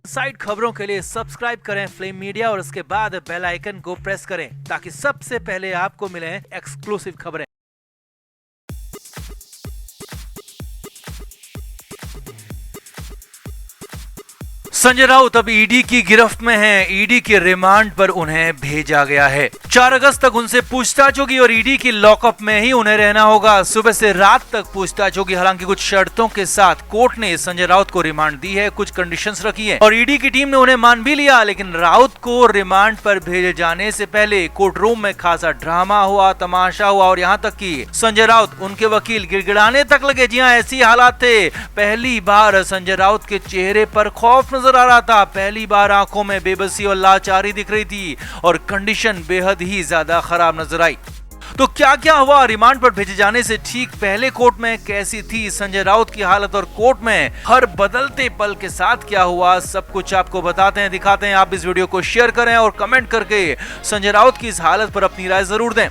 Side खबरों के लिए सब्सक्राइब करें फ्लेम मीडिया और उसके बाद बेल आइकन को प्रेस करें ताकि सबसे पहले आपको मिले एक्सक्लूसिव खबरें। संजय राउत अब ईडी की गिरफ्त में हैं। ईडी के रिमांड पर उन्हें भेजा गया है। 4 अगस्त तक उनसे पूछताछ होगी और ईडी की लॉकअप में ही उन्हें रहना होगा। सुबह से रात तक पूछताछ होगी। हालांकि कुछ शर्तों के साथ कोर्ट ने संजय राउत को रिमांड दी है, कुछ कंडीशंस रखी है और ईडी की टीम ने उन्हें मान भी लिया। लेकिन राउत को रिमांड पर भेजे जाने से पहले कोर्ट रूम में खासा ड्रामा हुआ, तमाशा हुआ और यहाँ तक कि संजय राउत, उनके वकील गिड़गिड़ाने तक लगे। जी हाँ, ऐसी हालात थे। पहली बार संजय राउत के चेहरे पर खौफ नजर आ रहा था। पहली बार आंखों में बेबसी और लाचारी दिख रही थी और कंडीशन बेहद ही ज्यादा खराब नजर आई। तो क्या क्या हुआ रिमांड पर भेजे जाने से ठीक पहले कोर्ट में कैसी थी संजय राउत की हालत और कोर्ट में हर बदलते पल के साथ क्या हुआ, सब कुछ आपको बताते हैं, दिखाते हैं। आप इस वीडियो को शेयर करें और कमेंट करके संजय राउत की इस हालत पर अपनी राय जरूर दें।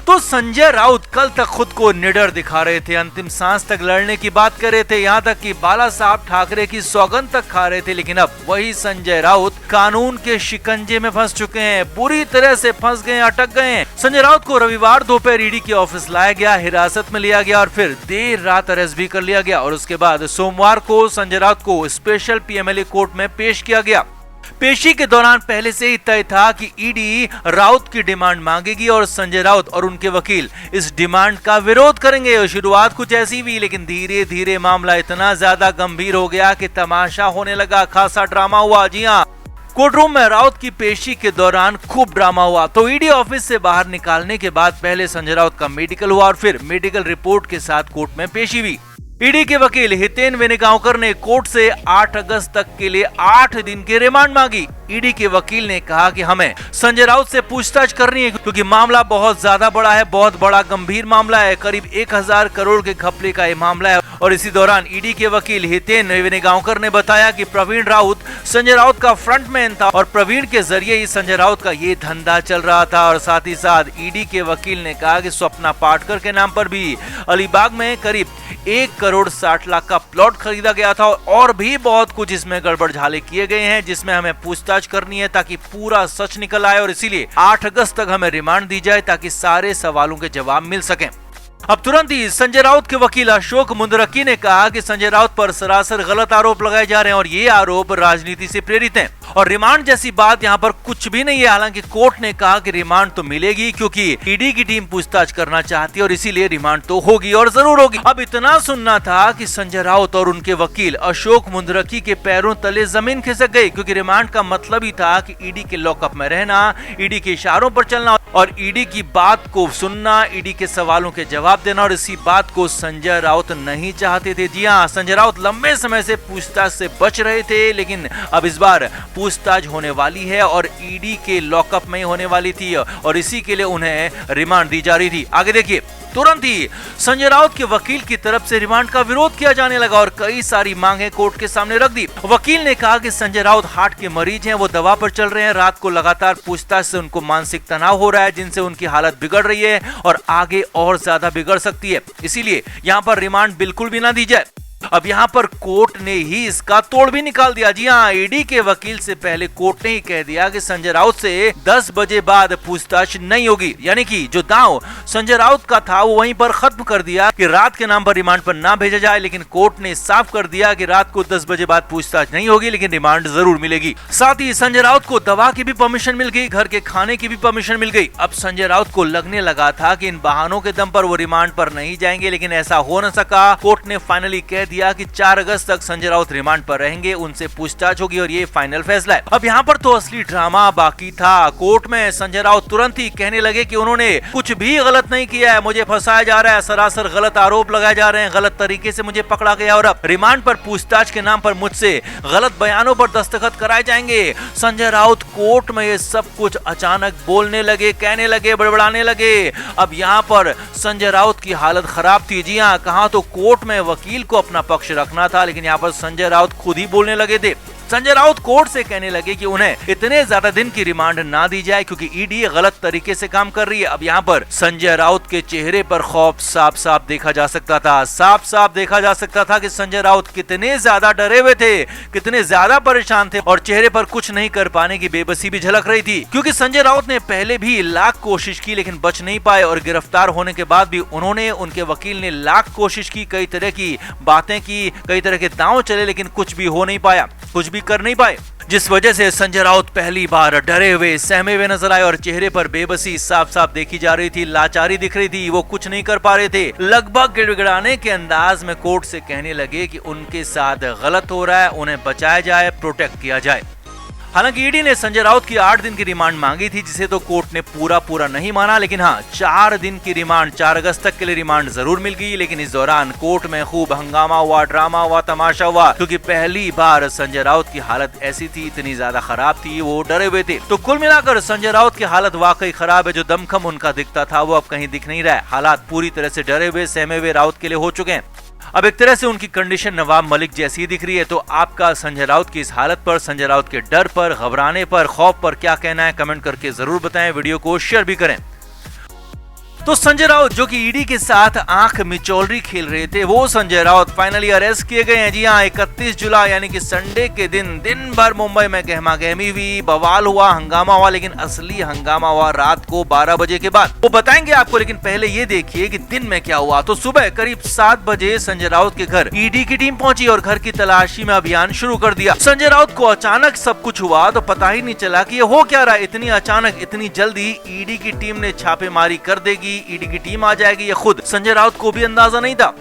तो संजय राउत कल तक खुद को निडर दिखा रहे थे, अंतिम सांस तक लड़ने की बात कर रहे थे, यहाँ तक कि बाला साहब ठाकरे की सौगंध तक खा रहे थे। लेकिन अब वही संजय राउत कानून के शिकंजे में फंस चुके हैं, बुरी तरह से फंस गए, अटक गए हैं। संजय राउत को रविवार दोपहर ईडी के ऑफिस लाया गया, हिरासत में लिया गया और फिर देर रात अरेस्ट भी कर लिया गया और उसके बाद सोमवार को संजय राउत को स्पेशल पीएमएलए कोर्ट में पेश किया गया। पेशी के दौरान पहले से ही तय था कि ईडी राउत की डिमांड मांगेगी और संजय राउत और उनके वकील इस डिमांड का विरोध करेंगे। शुरुआत कुछ ऐसी हुई, लेकिन धीरे धीरे मामला इतना ज्यादा गंभीर हो गया कि तमाशा होने लगा, खासा ड्रामा हुआ। जी हाँ, कोर्ट रूम में राउत की पेशी के दौरान खूब ड्रामा हुआ। तो ईडी ऑफिस से बाहर निकालने के बाद पहले संजय राउत का मेडिकल हुआ और फिर मेडिकल रिपोर्ट के साथ कोर्ट में पेशी हुई। ईडी के वकील हितेन वेणुगोपाल ने कोर्ट से 8 अगस्त तक के लिए 8 दिन की रिमांड मांगी। ईडी के वकील ने कहा कि हमें संजय राउत से पूछताछ करनी है क्योंकि मामला बहुत ज्यादा बड़ा है, बहुत बड़ा गंभीर मामला है, करीब 1000 करोड़ के घपले का ये मामला है। और इसी दौरान ईडी के वकील हितेन वेणुगोपाल ने बताया कि प्रवीण राउत संजय राउत का फ्रंटमैन था और प्रवीण के जरिए ही संजय राउत का ये धंधा चल रहा था। और साथ ही साथ ईडी के वकील ने कहा कि स्वप्ना पाटकर के नाम पर भी अलीबाग में करीब 1 करोड़ 60 लाख का प्लॉट खरीदा गया था और भी बहुत कुछ इसमें गड़बड़ झाले किए गए हैं जिसमें हमें पूछताछ करनी है ताकि पूरा सच निकल आए और इसीलिए 8 अगस्त तक हमें रिमांड दी जाए ताकि सारे सवालों के जवाब मिल सकें। अब तुरंत ही संजय राउत के वकील अशोक मुंदरकी ने कहा कि संजय राउत पर सरासर गलत आरोप लगाए जा रहे हैं और ये आरोप राजनीति से प्रेरित हैं और रिमांड जैसी बात यहाँ पर कुछ भी नहीं है। हालांकि कोर्ट ने कहा कि रिमांड तो मिलेगी क्योंकि ईडी की टीम पूछताछ करना चाहती है और इसीलिए रिमांड तो होगी और जरूर होगी। अब इतना सुनना था कि संजय राउत और उनके वकील अशोक मुंदरकी के पैरों तले जमीन खिसक गई क्योंकि रिमांड का मतलब ही था कि ईडी के लॉकअप में रहना, ईडी के इशारों पर चलना और ईडी की बात को सुनना, ईडी के सवालों के जवाब देना और इसी बात को संजय राउत नहीं चाहते थे। जी हाँ, संजय राउत लंबे समय से पूछताछ से बच रहे थे लेकिन अब इस बार पूछताछ होने वाली है और ईडी के लॉकअप में होने वाली थी और इसी के लिए उन्हें रिमांड दी जा रही थी। आगे देखिए, तुरंत ही संजय राउत के वकील की तरफ से रिमांड का विरोध किया जाने लगा और कई सारी मांगे कोर्ट के सामने रख दी। वकील ने कहा कि संजय राउत हार्ट के मरीज हैं, वो दवा पर चल रहे हैं, रात को लगातार पूछताछ से उनको मानसिक तनाव हो रहा है जिनसे उनकी हालत बिगड़ रही है और आगे और ज्यादा बिगड़ सकती है, इसीलिए यहाँ पर रिमांड बिल्कुल भी ना दी जाए। अब यहाँ पर कोर्ट ने ही इसका तोड़ भी निकाल दिया। जी हाँ, ईडी के वकील से पहले कोर्ट ने ही कह दिया कि संजय राउत से 10 बजे बाद पूछताछ नहीं होगी, यानी कि जो दांव संजय राउत का था वो वहीं पर खत्म कर दिया कि रात के नाम पर रिमांड पर ना भेजा जाए। लेकिन कोर्ट ने साफ कर दिया कि रात को 10 बजे बाद पूछताछ नहीं होगी लेकिन रिमांड जरूर मिलेगी। साथ ही संजय राउत को दवा की भी परमिशन मिल गई, घर के खाने की भी परमिशन मिल गई। अब संजय राउत को लगने लगा था कि इन बहानों के दम पर वो रिमांड पर नहीं जाएंगे, लेकिन ऐसा हो न सका। कोर्ट ने फाइनली कह दिया कि 4 अगस्त तक संजय राउत रिमांड पर रहेंगे, उनसे पूछताछ होगी और ये फाइनल फैसला है। अब यहाँ पर तो असली ड्रामा बाकी था। कोर्ट में संजय राउत तुरंत ही कहने लगे कि उन्होंने कुछ भी गलत नहीं किया है, मुझे फंसाया जा रहा है, सरासर गलत आरोप लगाए जा रहे हैं, गलत तरीके से मुझे पकड़ा गया और अब रिमांड पर पूछताछ के नाम पर मुझसे गलत बयानों पर दस्तखत कराए जाएंगे। संजय राउत कोर्ट में ये सब कुछ अचानक बोलने लगे, कहने लगे, बड़बड़ाने लगे। अब यहाँ पर संजय राउत की हालत खराब थी। जी हाँ, कहा तो कोर्ट में वकील को अपना पक्ष रखना था लेकिन यहाँ पर संजय राउत खुद ही बोलने लगे थे। संजय राउत कोर्ट से कहने लगे कि उन्हें इतने ज्यादा दिन की रिमांड ना दी जाए क्योंकि ईडी गलत तरीके से काम कर रही है। अब यहाँ पर संजय राउत के चेहरे पर खौफ साफ साफ देखा जा सकता था। साफ साफ देखा जा सकता था कि संजय राउत कितने ज्यादा डरे हुए थे, कितने ज्यादा परेशान थे और चेहरे पर कुछ नहीं कर पाने की बेबसी भी झलक रही थी। क्योंकि संजय राउत ने पहले भी लाख कोशिश की लेकिन बच नहीं पाए और गिरफ्तार होने के बाद भी उन्होंने, उनके वकील ने लाख कोशिश की, कई तरह की बातें की, कई तरह के दांव चले लेकिन कुछ भी हो नहीं पाया, कुछ भी कर नहीं पाए, जिस वजह से संजय राउत पहली बार डरे हुए, सहमे हुए नजर आए और चेहरे पर बेबसी साफ साफ देखी जा रही थी, लाचारी दिख रही थी। वो कुछ नहीं कर पा रहे थे। लगभग गिड़गिड़ाने के अंदाज में कोर्ट से कहने लगे कि उनके साथ गलत हो रहा है, उन्हें बचाया जाए, प्रोटेक्ट किया जाए। हालांकि ईडी ने संजय राउत की 8 दिन की रिमांड मांगी थी जिसे तो कोर्ट ने पूरा नहीं माना, लेकिन हाँ 4 दिन की रिमांड, 4 अगस्त तक के लिए रिमांड जरूर मिल गई। लेकिन इस दौरान कोर्ट में खूब हंगामा हुआ, ड्रामा हुआ, तमाशा हुआ क्योंकि पहली बार संजय राउत की हालत ऐसी थी, इतनी ज्यादा खराब थी, वो डरे हुए थे। तो कुल मिलाकर संजय राउत की हालत वाकई खराब है। जो दमखम उनका दिखता था वो अब कहीं दिख नहीं रहा है। हालात पूरी तरह से डरे हुए, सहमे हुए राउत के लिए हो चुके हैं। अब एक तरह से उनकी कंडीशन नवाब मलिक जैसी दिख रही है। तो आपका संजय राउत की इस हालत पर, संजय राउत के डर पर, घबराने पर, खौफ पर क्या कहना है, कमेंट करके जरूर बताएं। वीडियो को शेयर भी करें। तो संजय राउत जो कि ईडी के साथ आंख मिचौलरी खेल रहे थे, वो संजय राउत फाइनली अरेस्ट किए गए हैं। जी हाँ, 31 जुलाई यानी कि संडे के दिन भर मुंबई में गहमा गहमी हुई, बवाल हुआ, हंगामा हुआ, लेकिन असली हंगामा हुआ रात को 12 बजे के बाद। वो बताएंगे आपको, लेकिन पहले ये देखिए कि दिन में क्या हुआ। तो सुबह करीब 7 बजे संजय राउत के घर ईडी की टीम पहुंची और घर की तलाशी में अभियान शुरू कर दिया। संजय राउत को अचानक सब कुछ हुआ तो पता ही नहीं चला कि ये हो क्या रहा है। इतनी अचानक, इतनी जल्दी ईडी की टीम ने छापेमारी कर देगी, ईडी की टीम आ जाएगी, ये खुद संजय राउत को भी अंदाजा नहीं था।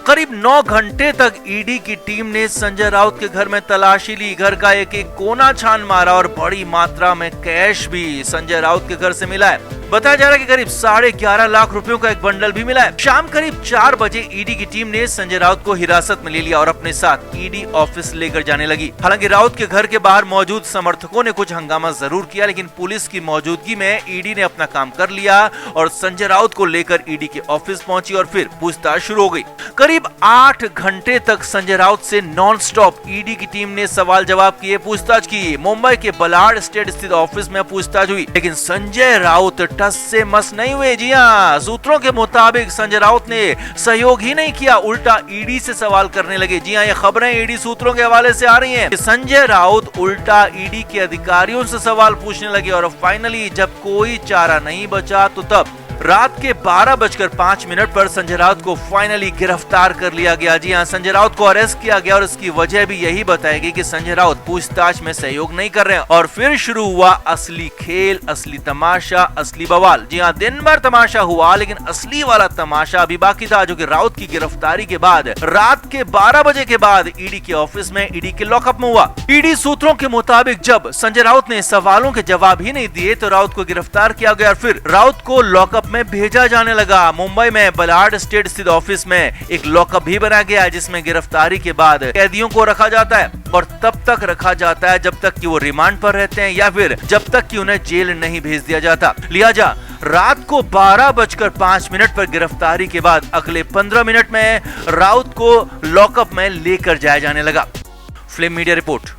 करीब 9 घंटे तक ईडी की टीम ने संजय राउत के घर में तलाशी ली, घर का एक एक कोना छान मारा और बड़ी मात्रा में कैश भी संजय राउत के घर से मिला है। बताया जा रहा है कि करीब 11.5 लाख रुपयों का एक बंडल भी मिला है। शाम करीब 4 बजे ईडी की टीम ने संजय राउत को हिरासत में ले लिया और अपने साथ ईडी ऑफिस लेकर जाने लगी। हालांकि राउत के घर के बाहर मौजूद समर्थकों ने कुछ हंगामा जरूर किया, लेकिन पुलिस की मौजूदगी में ईडी ने अपना काम कर लिया और संजय राउत को लेकर ईडी के ऑफिस पहुंची और फिर पूछताछ शुरू हो गई। करीब 8 घंटे तक संजय राउत से नॉन स्टॉप ईडी की टीम ने सवाल जवाब किए, पूछताछ की। मुंबई के बलाड स्टेट स्थित ऑफिस में पूछताछ हुई, लेकिन संजय राउत टस से मस नहीं हुए। जी हाँ, सूत्रों के मुताबिक संजय राउत ने सहयोग ही नहीं किया, उल्टा ईडी से सवाल करने लगे। जी हाँ, ये खबरें ईडी सूत्रों के हवाले से आ रही हैं कि संजय राउत उल्टा ईडी के अधिकारियों से सवाल पूछने लगे और फाइनली जब कोई चारा नहीं बचा तो तब रात के 12:05 पर संजय राउत को फाइनली गिरफ्तार कर लिया गया। जी हाँ, संजय राउत को अरेस्ट किया गया और इसकी वजह भी यही बताई गई कि संजय राउत पूछताछ में सहयोग नहीं कर रहे हैं। और फिर शुरू हुआ असली खेल, असली तमाशा, असली बवाल। जी हाँ, दिन भर तमाशा हुआ लेकिन असली वाला तमाशा अभी बाकी था, जो कि राउत की गिरफ्तारी के बाद रात के 12 बजे के बाद ईडी के ऑफिस में, ईडी के लॉकअप में हुआ। ईडी सूत्रों के मुताबिक जब संजय राउत ने सवालों के जवाब ही नहीं दिए तो राउत को गिरफ्तार किया गया और फिर राउत को लॉकअप में भेजा जाने लगा। मुंबई में बलाड स्टेट स्थित ऑफिस में एक लॉकअप भी बना गया है जिसमें गिरफ्तारी के बाद कैदियों को रखा जाता है और तब तक रखा जाता है जब तक कि वो रिमांड पर रहते हैं या फिर जब तक कि उन्हें जेल नहीं भेज दिया जाता। लिहाजा रात को 12:05 पर गिरफ्तारी के बाद अगले 15 मिनट में राउत को लॉकअप में लेकर जाया जाने लगा। Film media report.